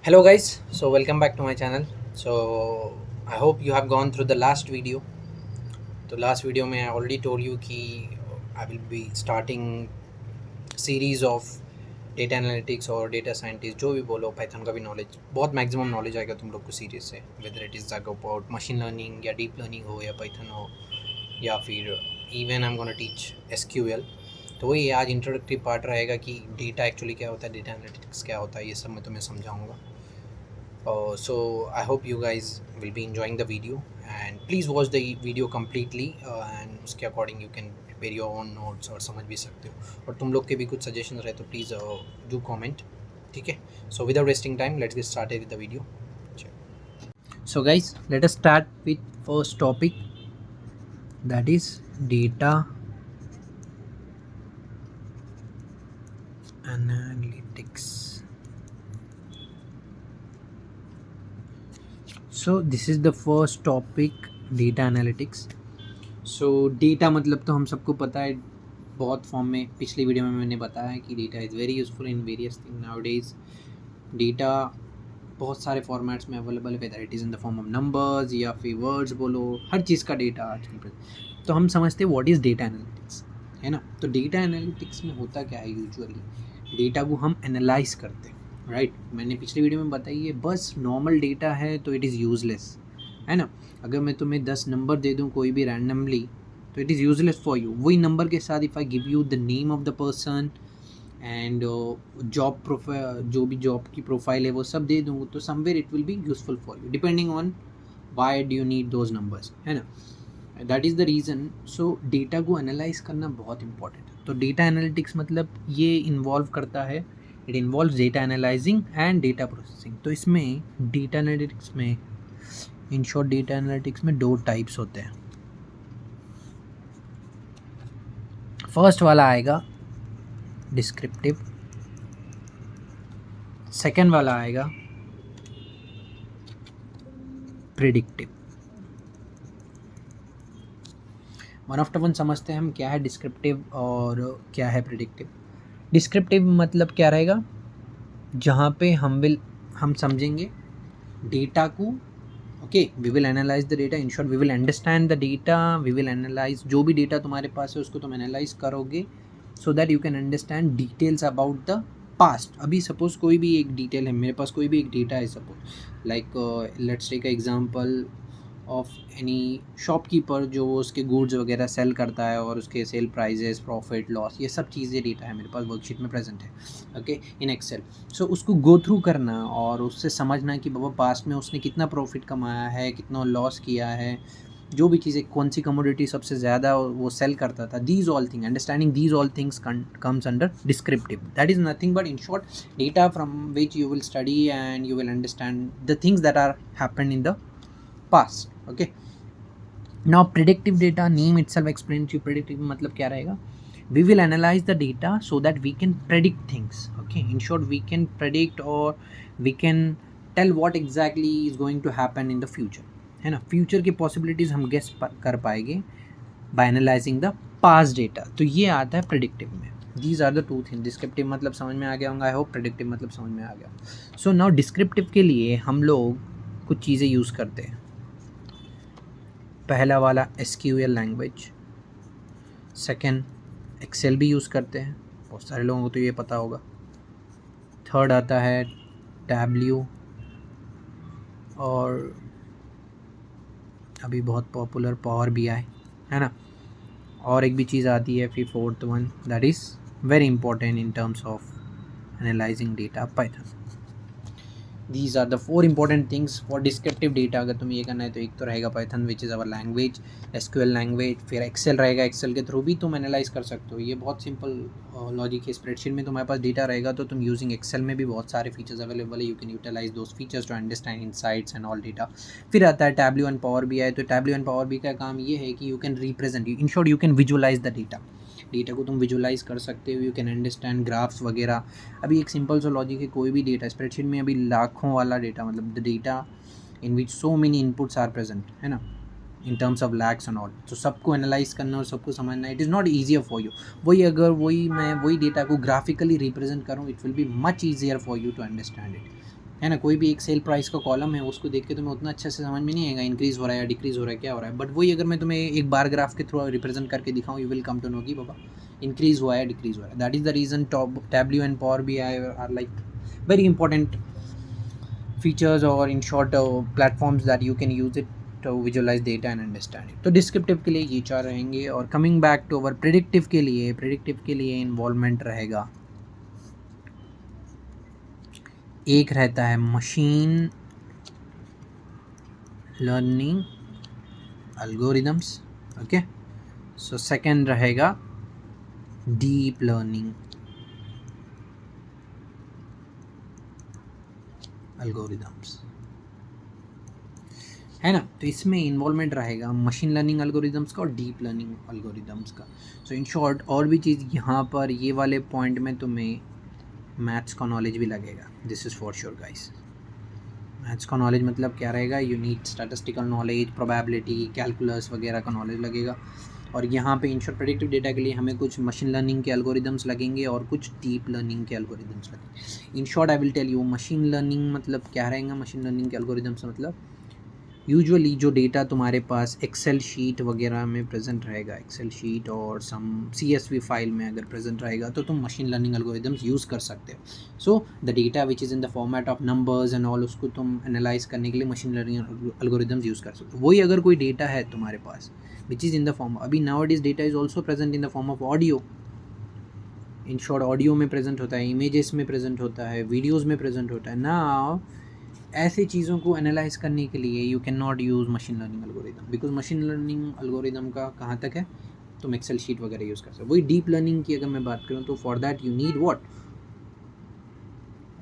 Hello guys, so welcome back to my channel. So I hope you have gone through the last video. तो last video में I already told you कि I will be starting series of data analytics और data scientist जो भी बोलो Python का भी knowledge बहुत मैक्सिमम नॉलेज आएगा तुम लोग को सीरीज से, whether it is about machine learning या डीप लर्निंग हो या पाइथन हो या फिर even I am gonna teach SQL. तो वही आज इंट्रोडक्टरी पार्ट रहेगा कि डेटा एक्चुअली क्या होता है, डेटा एनालिटिक्स क्या होता है, ये सब मैं तुम्हें समझाऊँगा. So I hope you guys will be enjoying the video and please watch the video completely and उसके according you can prepare your own notes और समझ भी सकते हो. और तुम लोग के भी कुछ suggestions रहे तो please do comment. ठीक है. So without wasting time, let's get started with the video. So guys, let us start with first topic, that is data analytics. So this is the first topic, data analytics. So data मतलब तो हम सबको पता है बहुत form में. पिछली video में मैंने बताया है कि data is very useful in various thing now days. Data बहुत सारे फॉर्मेट्स में अवेलेबल है, whether it is in the form of numbers या फिर वर्ड्स बोलो, हर चीज़ का डेटा आजकल. तो हम समझते हैं व्हाट इज़ डेटा एनालिटिक्स, है ना. तो डेटा एनालिटिक्स में होता क्या है, यूजुअली डेटा को हम एनालाइज करते हैं, राइट. मैंने पिछली वीडियो में बताई है, बस नॉर्मल डेटा है तो इट इज़ यूज़लेस, है ना. अगर मैं तुम्हें 10 नंबर दे दूँ कोई भी रैंडमली तो it is useless for you. वही नंबर के साथ if I give you the name of the person and job profile, जो भी जॉब की प्रोफाइल है वो सब दे दूँ तो somewhere it will B useful for you depending on why do you need those numbers, है ना. That is the reason. So data को एनालाइज करना बहुत इंपॉर्टेंट है. तो डेटा एनालिटिक्स मतलब ये इन्वॉल्व करता है, it involve data analysing and data processing. तो इसमें डेटा एनालिटिक्स में, इन शॉर्ट डेटा एनालिटिक्स में दो टाइप्स होते हैं. फर्स्ट वाला आएगा डिस्क्रिप्टिव, सेकेंड वाला आएगा प्रिडिक्टिव. वन आफ्टर वन समझते हैं हम क्या है डिस्क्रिप्टिव और क्या है प्रिडिक्टिव. डिस्क्रिप्टिव मतलब क्या रहेगा, जहाँ पे हम समझेंगे डेटा को. Okay, we will analyse the data. In short we will understand the data, we will analyse जो भी डेटा तुम्हारे पास है उसको तुम एनालाइज करोगे so that you can understand details about the past. अभी सपोज कोई भी एक डिटेल है, मेरे पास कोई भी एक डेटा है, suppose like let's take example of any shopkeeper जो उसके गुड्स वगैरह सेल करता है और उसके सेल प्राइजेस, प्रॉफिट, लॉस, ये सब चीज़ें डेटा है मेरे पास वर्कशीट में प्रेजेंट है, ओके, इन एक्सेल. सो उसको गो थ्रू करना और उससे समझना कि बाबा पास्ट में उसने कितना प्रॉफिट कमाया है, कितना लॉस किया है, जो भी चीज़ें, कौन सी कमोडिटी सबसे ज़्यादा वो सेल करता था, these all thing, understanding these all things comes under descriptive. That is nothing but in short data from which you will study and you will understand the things that are happened in the past. Okay, now predictive data, name itself explains you. Predictive मतलब क्या रहेगा, we will analyze the data so that we can predict things. Okay, in short we can predict or we can tell what exactly is going to happen in the future, है ना. Future की possibilities हम guess कर पाएंगे by analyzing the past data. तो ये आता है प्रेडिक्टिव में. These are the two things. Descriptive मतलब समझ में आ गया होगा, आई होप. प्रेडिक्टिव मतलब समझ में आ गया. सो नाउ डिस्क्रिप्टिव के लिए हम लोग कुछ चीज़ें यूज़ करते हैं. पहला वाला एसक्यूएल लैंग्वेज, सेकेंड एक्सेल भी यूज़ करते हैं, बहुत सारे लोगों को तो ये पता होगा. थर्ड आता है टैब्ल्यू और अभी बहुत पॉपुलर पावर बीआई, है ना. और एक भी चीज़ आती है फिर fourth one, that is very important in terms of analysing data, Python. These are the four important things for descriptive data. अगर तुम्हें ये करना है तो एक तो रहेगा Python which is our language, SQL language, फिर एक्सेल रहेगा, एक्सेल के थ्रू भी तुम एनालाइज कर सकते हो. ये बहुत सिंपल लॉजिक है. स्प्रेडशीट में तुम्हारे पास डेटा रहेगा तो तुम यूजिंग एक्सेल में भी बहुत सारे फीचर्स अवेलेबल है, you can utilise those features to understand insights and all data. फिर आता है टैब्ल्यू एंड पावर बीआई. तो टैब्ल्यू एंड पावर बी का काम ये है कि you can represent, in short you can visualise the data. Data को तुम विजुअलाइज कर सकते हो, यू कैन अंडरस्टैंड ग्राफ्स वगैरह. अभी एक सिंपल सा लॉजिक है, कोई भी डेटा स्प्रेडशीट में अभी लाखों वाला डेटा, मतलब the data in which so many inputs are present, है ना, in terms of lakhs and all. तो सबको एनालाइज करना और सबको समझना, it is not easier for you. मैं वही डेटा को ग्राफिकली रिप्रेजेंट करूँ, it will be much easier for you to understand it. है ना। कोई भी एक सेल प्राइस का कॉलम है, उसको देख के तुम्हें उतना अच्छे से समझ में नहीं आएगा इंक्रीज़ हो रहा है या डिक्रीज़ हो रहा है, क्या हो रहा है। बट वही अगर मैं तुम्हें एक बार ग्राफ के थ्रू रिप्रेजेंट करके दिखाऊँ, you will come to know कि बाबा इंक्रीज़ हुआ है, डिक्रीज़ हुआ है। That is the reason Tableau and power BI are like very important features और in short platforms that you can use it to visualise data and understand it. तो descriptive के लिए ये 4 रहेंगे। और coming back to our predictive के लिए involvement रहेगा, एक रहता है machine learning algorithms, okay. So second रहेगा डीप लर्निंग एल्गोरिदम्स, है ना। तो इसमें इन्वॉल्वमेंट रहेगा मशीन लर्निंग एल्गोरिदम्स का और डीप लर्निंग एल्गोरिदम्स का। सो इन शॉर्ट और भी चीज़ यहाँ पर ये वाले पॉइंट में तुम्हें मैथ्स का नॉलेज भी लगेगा। This is for sure guys. Maths का नॉलेज मतलब क्या रहेगा, you need statistical knowledge, probability, calculus वगैरह का नॉलेज लगेगा। और यहाँ पे इन शॉर्ट प्रेडिक्टिव डेटा के लिए हमें कुछ मशीन लर्निंग के एल्गोरिदम्स लगेंगे और कुछ डीप लर्निंग के एल्गोरिदम्स लगेंगे। In short I will tell you machine learning मतलब क्या रहेगा। मशीन लर्निंग के एल्गोरिदम्स मतलब यूजुअली जो डेटा तुम्हारे पास एक्सेल शीट वगैरह में प्रेजेंट रहेगा, एक्सेल शीट और सम CSV फाइल में अगर प्रेजेंट रहेगा, तो तुम मशीन लर्निंग एल्गोरिदम्स यूज़ कर सकते हो। So the data which is in the format of numbers and all, उसको तुम एनालाइज करने के लिए मशीन लर्निंग एल्गोरिदम्स यूज़ कर सकते हो। वही अगर कोई डेटा है तुम्हारे पास which is in the form, अभी nowadays data is also present in the form of audio. In short audio में प्रेजेंट होता है, इमेजेस में प्रेजेंट होता है, वीडियोज़ में प्रेजेंट होता है ना। ऐसी चीज़ों को एनालाइज करने के लिए you can not use machine learning algorithm, because machine learning algorithm का कहाँ तक है, तुम एक्सेल शीट वगैरह यूज़ कर सकते हो। वही डीप लर्निंग की अगर मैं बात करूँ तो for that you need what,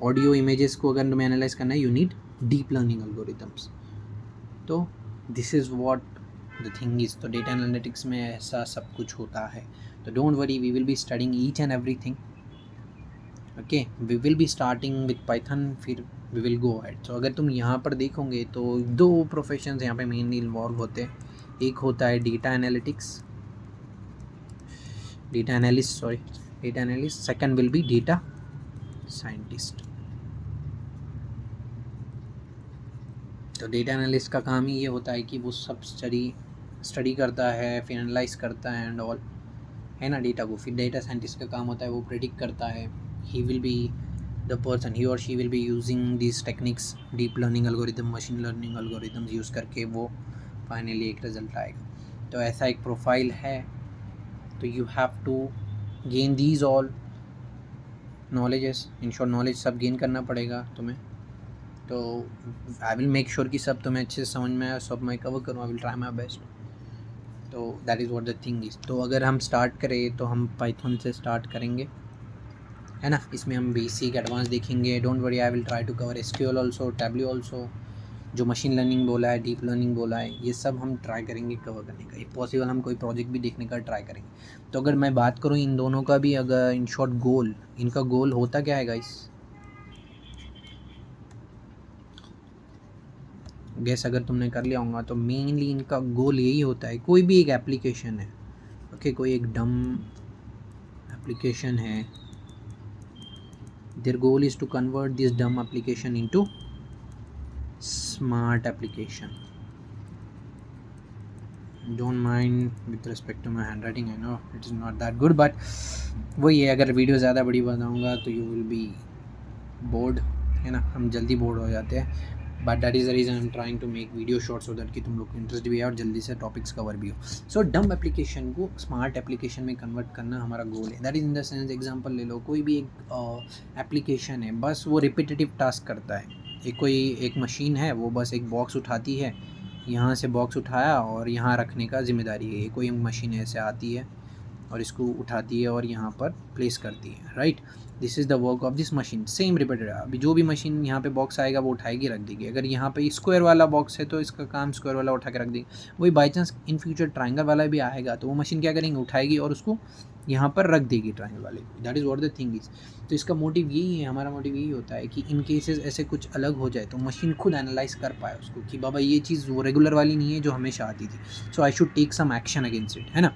audio images को अगर तुम्हें एनालाइज करना है, you need deep learning algorithms. तो this is what the thing is. तो डेटा एनालिटिक्स में ऐसा सब कुछ होता है। तो don't worry, we will be studying each and everything, okay. We will be starting with Python, फिर वी विल गो अहेड। तो अगर तुम यहाँ पर देखोगे तो 2 प्रोफेशंस यहाँ पे मेनली इन्वॉल्व होते हैं। एक होता है data analyst, second will be data scientist. तो डेटा एनालिस्ट का काम ही ये होता है कि वो सब स्टडी करता है, फिर एनालाइज करता है एंड ऑल, है ना, डेटा को। फिर डेटा साइंटिस्ट का काम होता है वो प्रेडिक्ट करता है। He will be the person, he or she will be using these techniques, deep learning algorithm, machine learning algorithms use करके वो फाइनली एक रिज़ल्ट आएगा। तो ऐसा एक प्रोफाइल है। तो you have to gain these all knowledges, in short knowledge सब गेन करना पड़ेगा तुम्हें। तो आई विल मेक श्योर कि सब तुम्हें अच्छे से समझ में आए, सब मैं कवर करूँ, I will try my best. तो that is what the thing is. तो अगर हम स्टार्ट करें तो हम पाइथन से स्टार्ट करेंगे, है ना। इसमें हम बेसिक एडवांस देखेंगे। Don't worry, I will try to cover SQL also, Tableau also, जो मशीन लर्निंग बोला है, डीप लर्निंग बोला है, ये सब हम ट्राई करेंगे कवर करने का। इफ पॉसिबल हम कोई प्रोजेक्ट भी देखने का ट्राई करेंगे। तो अगर मैं बात करूँ इन दोनों का भी, अगर इन शॉर्ट गोल, इनका गोल होता क्या है गाइस, गैस अगर तुमने कर लिया होगा तो मेनली इनका गोल यही होता है। कोई भी एक एप्लीकेशन है, ओके, कोई एक डम एप्लीकेशन है, their goal is to convert this dumb application into smart application. Don't mind with respect to my handwriting, I know it is not that good, but वही है, अगर वीडियो ज़्यादा बड़ी बनाऊँगा तो यू विल बी बोर्ड, है ना, हम जल्दी बोर्ड हो जाते हैं। But that is the reason I am trying to make video short, so that कि तुम लोग को इंटरेस्ट भी है और जल्दी से टॉपिक्स कवर भी हो। सो डम एप्लीकेशन को स्मार्ट एप्लीकेशन में कन्वर्ट करना हमारा गोल है। That is in the sense, example ले लो, कोई भी एक एप्लीकेशन है, बस वो रिपीटेटिव टास्क करता है। एक मशीन है, वो बस एक बॉक्स उठाती है, यहाँ से बॉक्स उठाया और यहाँ रखने का जिम्मेदारी है। कोई मशीन ऐसे आती है और इसको उठाती है और यहाँ पर प्लेस करती है, right. This is the work of this machine, same repeated. अभी जो भी मशीन यहाँ पे बॉक्स आएगा वो उठाएगी, रख देगी। अगर यहाँ पे स्क्वायर वाला बॉक्स है तो इसका काम स्क्वायर वाला उठा के रख देगी। वही by chance in future triangle वाला भी आएगा तो वो मशीन क्या करेंगे, उठाएगी और उसको यहाँ पर रख देगी ट्रायंगल वाले। That is what the thing is. तो इसका मोटिव यही है, हमारा मोटिव यही होता है कि इन केसेस ऐसे कुछ अलग हो जाए तो मशीन खुद एनालाइज कर पाए उसको कि बाबा ये चीज़ वो रेगुलर वाली नहीं है जो हमेशा आती थी, so I should take some action against it, है ना।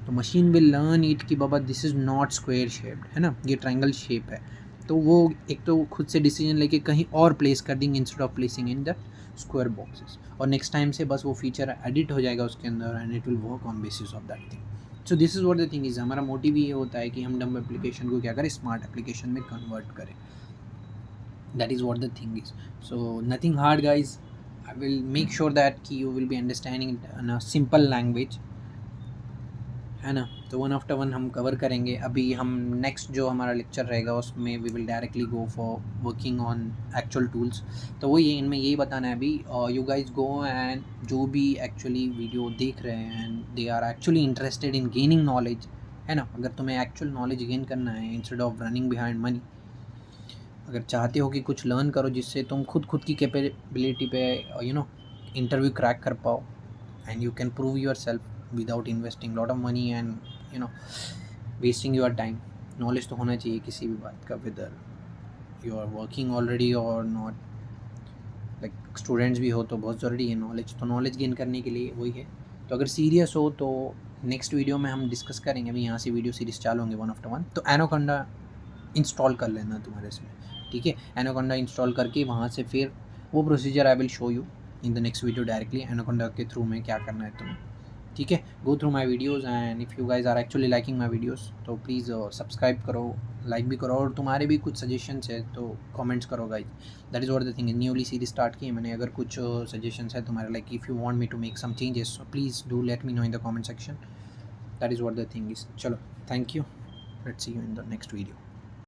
तो मशीन विल लर्न इट कि बाबा this is not square shaped, है ना, ये ट्रायंगल शेप है, तो वो एक तो खुद से डिसीजन लेके कहीं और प्लेस कर देंगे instead of placing in the square boxes, और नेक्स्ट टाइम से बस वो फीचर एडिट हो जाएगा उसके अंदर and it will work on basis of that thing. So this is what the thing is, हमारा मोटिव ये होता है कि हम डम एप्लीकेशन को क्या करें, स्मार्ट एप्लीकेशन में कन्वर्ट करें। That is what the thing is. So nothing hard guys, I will make sure that you will be understanding it in a simple language, है ना। तो वन आफ्टर वन हम cover करेंगे। अभी हम next जो हमारा लेक्चर रहेगा उसमें we will directly go for working on actual tools. तो वो ये इनमें यही बताना है अभी, यू गाइज गो एंड जो भी एक्चुअली वीडियो देख रहे हैं and they are actually interested in gaining knowledge, है ना। अगर तुम्हें एक्चुअल नॉलेज गेन करना है instead of running behind money, अगर चाहते हो कि कुछ लर्न करो जिससे तुम खुद की कैपेबिलिटी पे इंटरव्यू क्रैक कर पाओ and you can prove yourself without investing lot of money and wasting your time. Knowledge तो होना चाहिए किसी भी बात का, whether you are working already और नॉट, लाइक स्टूडेंट्स भी हो तो बहुत ज़रूरी है नॉलेज। तो नॉलेज गेन करने के लिए वही है। तो अगर सीरियस हो तो नेक्स्ट वीडियो में हम डिस्कस करेंगे। अभी यहाँ से वीडियो सीरीज चालू होंगे वन आफ्टर वन। तो एनाकोंडा इंस्टॉल कर लेना तुम्हारे इसमें, ठीक है। एनाकोंडा इंस्टॉल करके वहाँ से फिर वो procedure I will show you in the next video directly, Anaconda के थ्रू में क्या करना है तुम्हें, ठीक है। Go through my videos and if you guys are actually liking my videos तो प्लीज़ सब्सक्राइब करो, लाइक भी करो, और तुम्हारे भी कुछ सजेशंस है तो कमेंट्स करो guys. That is what the thing is, newly series start की है मैंने। अगर कुछ सजेशंस है तुम्हारे, like if you want me to make some changes so please do let me know in the comment section. That is what the thing is. चलो, thank you, let's see you in the next video.